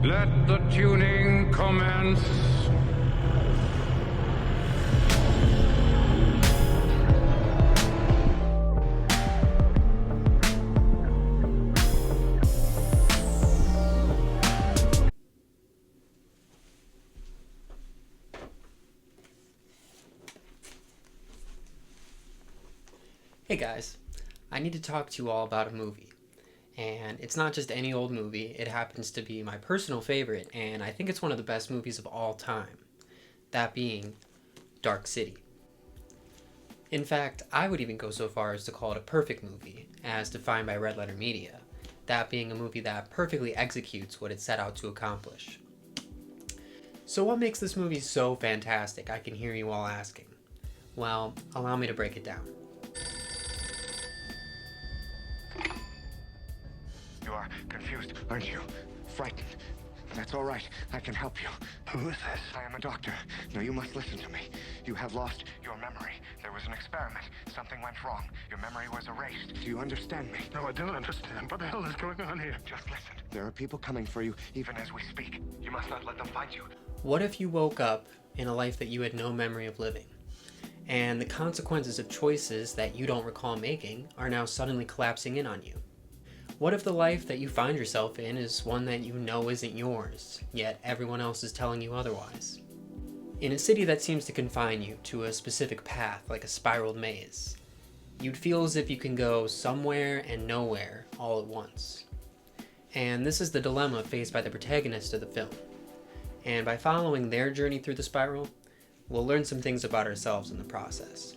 Let the tuning commence. Hey guys, I need to talk to you all about a movie. And it's not just any old movie, it happens to be my personal favorite, and I think it's one of the best movies of all time. That being Dark City. In fact, I would even go so far as to call it a perfect movie, as defined by Red Letter Media. That being a movie that perfectly executes what it set out to accomplish. So what makes this movie so fantastic, I can hear you all asking? Well, allow me to break it down. You are confused, aren't you? Frightened. That's all right. I can help you. Who is this? I am a doctor. Now you must listen to me. You have lost your memory. There was an experiment. Something went wrong. Your memory was erased. Do you understand me? No, I don't understand. What the hell is going on here? Just listen. There are people coming for you, even as we speak. You must not let them find you. What if you woke up in a life that you had no memory of living? And the consequences of choices that you don't recall making are now suddenly collapsing in on you? What if the life that you find yourself in is one that you know isn't yours, yet everyone else is telling you otherwise? In a city that seems to confine you to a specific path like a spiraled maze, you'd feel as if you can go somewhere and nowhere all at once. And this is the dilemma faced by the protagonist of the film. And by following their journey through the spiral, we'll learn some things about ourselves in the process.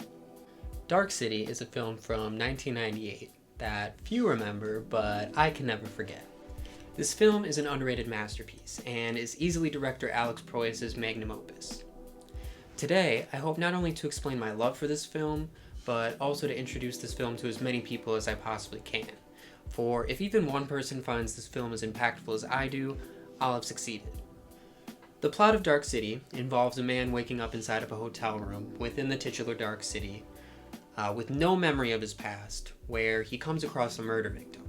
Dark City is a film from 1998 that few remember, but I can never forget. This film is an underrated masterpiece and is easily director Alex Proyas's magnum opus. Today, I hope not only to explain my love for this film, but also to introduce this film to as many people as I possibly can. For if even one person finds this film as impactful as I do, I'll have succeeded. The plot of Dark City involves a man waking up inside of a hotel room within the titular Dark City with no memory of his past, where he comes across a murder victim.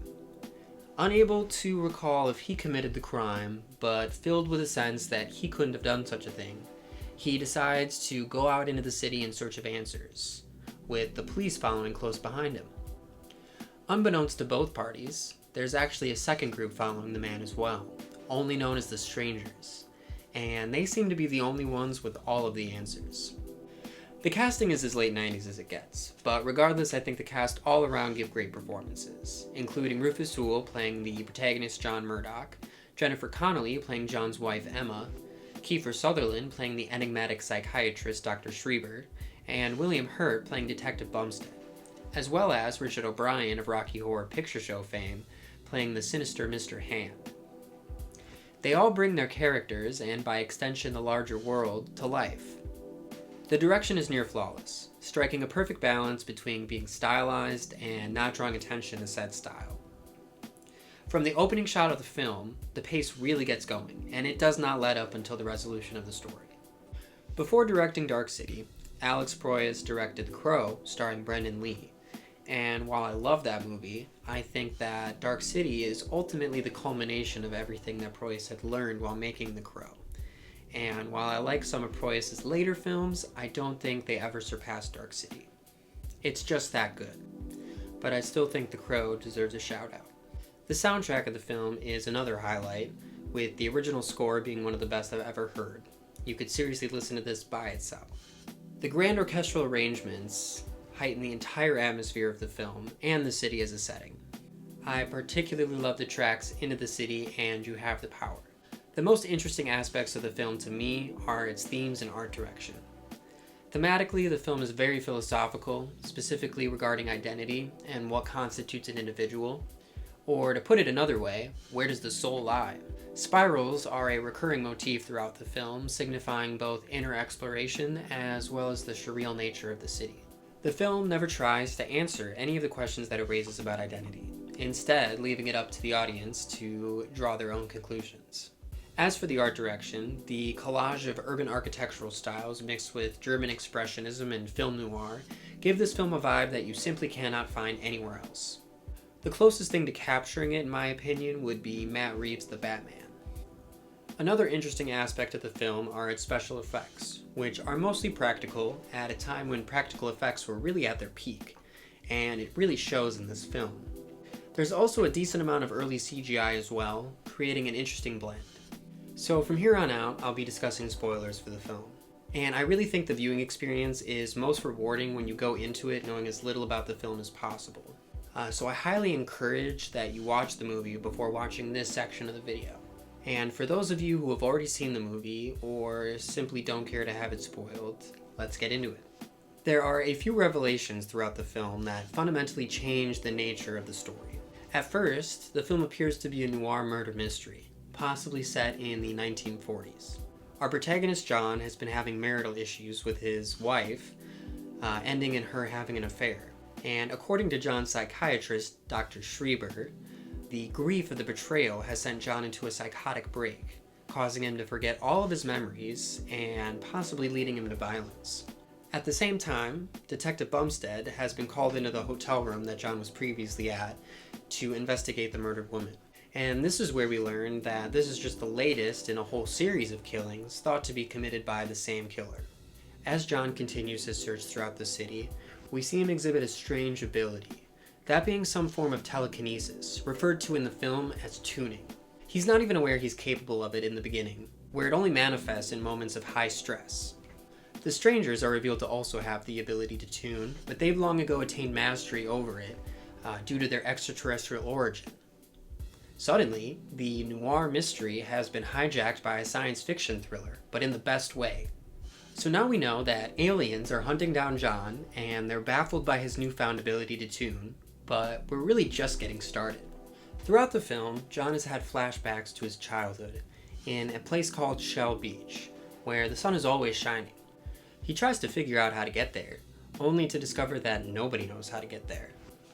Unable to recall if he committed the crime, but filled with a sense that he couldn't have done such a thing, he decides to go out into the city in search of answers, with the police following close behind him. Unbeknownst to both parties, there's actually a second group following the man as well, only known as the Strangers, and they seem to be the only ones with all of the answers. The casting is as late 90s as it gets, but regardless, I think the cast all around give great performances, including Rufus Sewell playing the protagonist John Murdoch, Jennifer Connelly playing John's wife Emma, Kiefer Sutherland playing the enigmatic psychiatrist Dr. Schreiber, and William Hurt playing Detective Bumstead, as well as Richard O'Brien of Rocky Horror Picture Show fame playing the sinister Mr. Hand. They all bring their characters, and by extension the larger world, to life. The direction is near flawless, striking a perfect balance between being stylized and not drawing attention to said style. From the opening shot of the film, the pace really gets going, and it does not let up until the resolution of the story. Before directing Dark City, Alex Proyas directed The Crow, starring Brendan Lee, and while I love that movie, I think that Dark City is ultimately the culmination of everything that Proyas had learned while making The Crow. And while I like some of Proyas' later films, I don't think they ever surpassed Dark City. It's just that good. But I still think The Crow deserves a shout out. The soundtrack of the film is another highlight, with the original score being one of the best I've ever heard. You could seriously listen to this by itself. The grand orchestral arrangements heighten the entire atmosphere of the film and the city as a setting. I particularly love the tracks Into the City and You Have the Power. The most interesting aspects of the film to me are its themes and art direction. Thematically, the film is very philosophical, specifically regarding identity and what constitutes an individual. Or to put it another way, where does the soul lie? Spirals are a recurring motif throughout the film, signifying both inner exploration as well as the surreal nature of the city. The film never tries to answer any of the questions that it raises about identity, instead leaving it up to the audience to draw their own conclusions. As for the art direction, the collage of urban architectural styles mixed with German expressionism and film noir give this film a vibe that you simply cannot find anywhere else. The closest thing to capturing it, in my opinion, would be Matt Reeves' The Batman. Another interesting aspect of the film are its special effects, which are mostly practical at a time when practical effects were really at their peak, and it really shows in this film. There's also a decent amount of early CGI as well, creating an interesting blend. So from here on out, I'll be discussing spoilers for the film. And I really think the viewing experience is most rewarding when you go into it knowing as little about the film as possible. So I highly encourage that you watch the movie before watching this section of the video. And for those of you who have already seen the movie, or simply don't care to have it spoiled, let's get into it. There are a few revelations throughout the film that fundamentally change the nature of the story. At first, the film appears to be a noir murder mystery, possibly set in the 1940s. Our protagonist John has been having marital issues with his wife, ending in her having an affair. And according to John's psychiatrist, Dr. Schreiber, the grief of the betrayal has sent John into a psychotic break, causing him to forget all of his memories and possibly leading him to violence. At the same time, Detective Bumstead has been called into the hotel room that John was previously at to investigate the murdered woman. And this is where we learn that this is just the latest in a whole series of killings thought to be committed by the same killer. As John continues his search throughout the city, we see him exhibit a strange ability, that being some form of telekinesis, referred to in the film as tuning. He's not even aware he's capable of it in the beginning, where it only manifests in moments of high stress. The strangers are revealed to also have the ability to tune, but they've long ago attained mastery over it due to their extraterrestrial origin. Suddenly, the noir mystery has been hijacked by a science fiction thriller, but in the best way. So now we know that aliens are hunting down John, and they're baffled by his newfound ability to tune, but we're really just getting started. Throughout the film, John has had flashbacks to his childhood in a place called Shell Beach, where the sun is always shining. He tries to figure out how to get there, only to discover that nobody knows how to get there.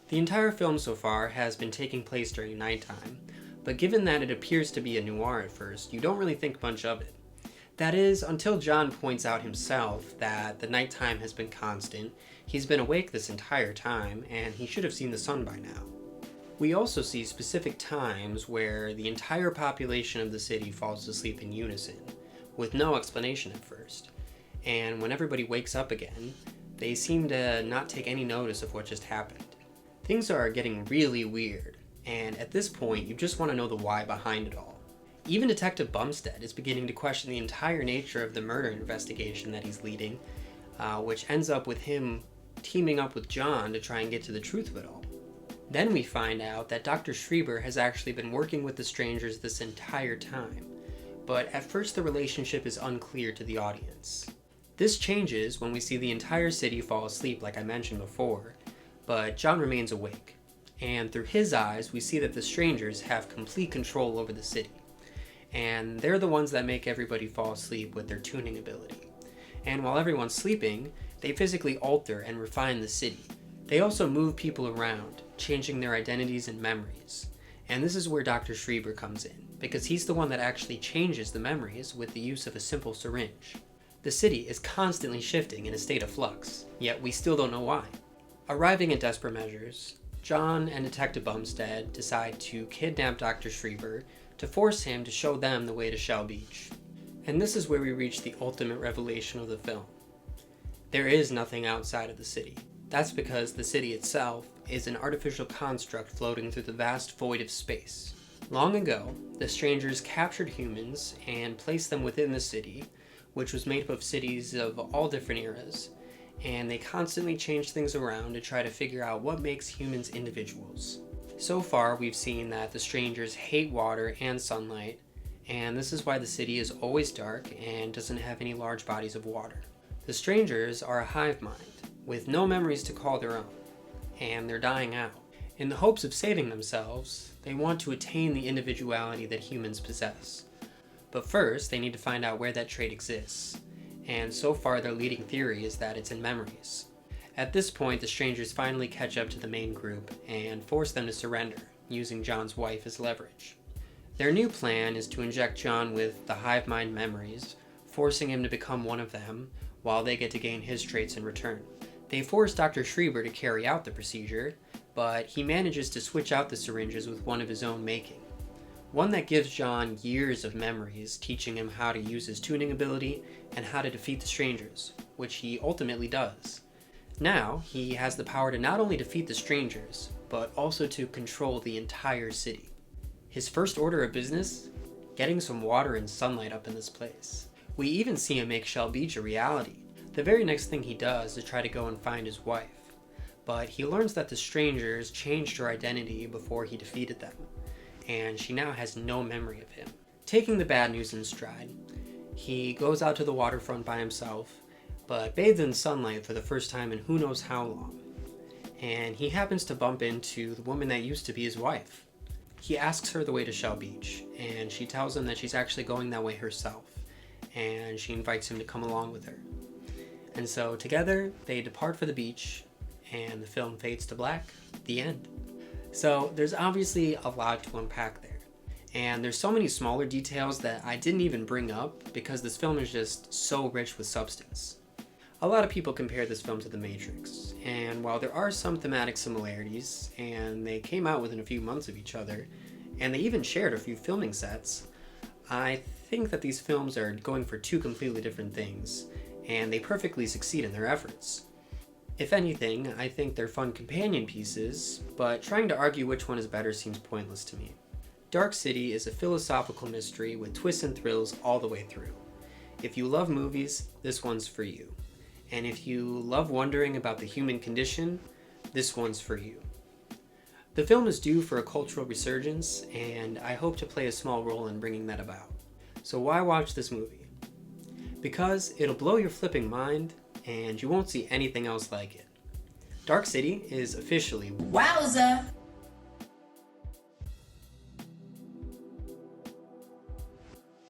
The entire film so far has been taking place during nighttime, but given that it appears to be a noir at first, you don't really think much of it. That is, until John points out himself that the nighttime has been constant, he's been awake this entire time, and he should have seen the sun by now. We also see specific times where the entire population of the city falls asleep in unison, with no explanation at first. And when everybody wakes up again, they seem to not take any notice of what just happened. Things are getting really weird, and at this point you just want to know the why behind it all. Even Detective Bumstead is beginning to question the entire nature of the murder investigation that he's leading, which ends up with him teaming up with John to try and get to the truth of it all. Then we find out that Dr. Schreiber has actually been working with the strangers this entire time, but at first the relationship is unclear to the audience. This changes when we see the entire city fall asleep like I mentioned before, but John remains awake, and through his eyes we see that the strangers have complete control over the city, and they're the ones that make everybody fall asleep with their tuning ability. And while everyone's sleeping, they physically alter and refine the city. They also move people around, changing their identities and memories. And this is where Dr. Schreiber comes in, because he's the one that actually changes the memories with the use of a simple syringe. The city is constantly shifting in a state of flux, yet we still don't know why. Arriving at desperate measures, John and Detective Bumstead decide to kidnap Dr. Schreiber to force him to show them the way to Shell Beach. And this is where we reach the ultimate revelation of the film. There is nothing outside of the city. That's because the city itself is an artificial construct floating through the vast void of space. Long ago, the strangers captured humans and placed them within the city, which was made up of cities of all different eras, and they constantly changed things around to try to figure out what makes humans individuals. So far, we've seen that the strangers hate water and sunlight, and this is why the city is always dark and doesn't have any large bodies of water. The strangers are a hive mind, with no memories to call their own, and they're dying out. In the hopes of saving themselves, they want to attain the individuality that humans possess. But first, they need to find out where that trait exists, and so far their leading theory is that it's in memories. At this point, the strangers finally catch up to the main group and force them to surrender, using John's wife as leverage. Their new plan is to inject John with the hive mind memories, forcing him to become one of them, while they get to gain his traits in return. They force Dr. Schreiber to carry out the procedure, but he manages to switch out the syringes with one of his own making. One that gives John years of memories, teaching him how to use his tuning ability and how to defeat the strangers, which he ultimately does. Now, he has the power to not only defeat the strangers, but also to control the entire city. His first order of business? Getting some water and sunlight up in this place. We even see him make Shell Beach a reality. The very next thing he does is try to go and find his wife. But he learns that the strangers changed her identity before he defeated them, and she now has no memory of him. Taking the bad news in stride, he goes out to the waterfront by himself, but bathed in sunlight for the first time in who knows how long. And he happens to bump into the woman that used to be his wife. He asks her the way to Shell Beach, and she tells him that she's actually going that way herself, and she invites him to come along with her. And so together, they depart for the beach, and the film fades to black. The end. So there's obviously a lot to unpack there. And there's so many smaller details that I didn't even bring up because this film is just so rich with substance. A lot of people compare this film to The Matrix, and while there are some thematic similarities, and they came out within a few months of each other, and they even shared a few filming sets, I think that these films are going for two completely different things, and they perfectly succeed in their efforts. If anything, I think they're fun companion pieces, but trying to argue which one is better seems pointless to me. Dark City is a philosophical mystery with twists and thrills all the way through. If you love movies, this one's for you. And if you love wondering about the human condition, this one's for you. The film is due for a cultural resurgence, and I hope to play a small role in bringing that about. So why watch this movie? Because it'll blow your flipping mind, and you won't see anything else like it. Dark City is officially Wowza!